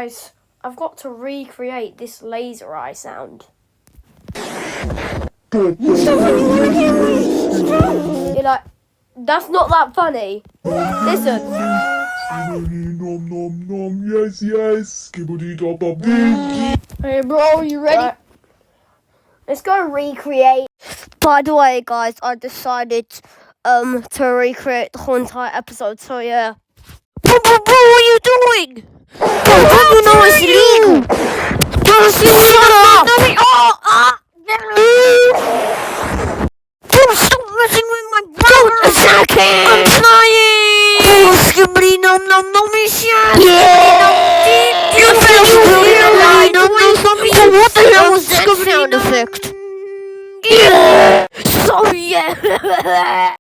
Guys, I've got to recreate this laser eye sound. You're like, that's not that funny. Listen. Nom nom nom, yes yes, skibidi dop dop dee. Hey bro, you ready? Right. Let's go recreate. By the way, guys, I decided to recreate the whole entire episode, so yeah. Bro, what are you doing? Bro, you know it's illegal. Bro, shut up. Bro, stop messing with my brother. Don't attack him. I'm trying. Oh, skibidi nom nom nom is shit. Yeah. You fell what the hell was that sound effect? Yeah. So yeah.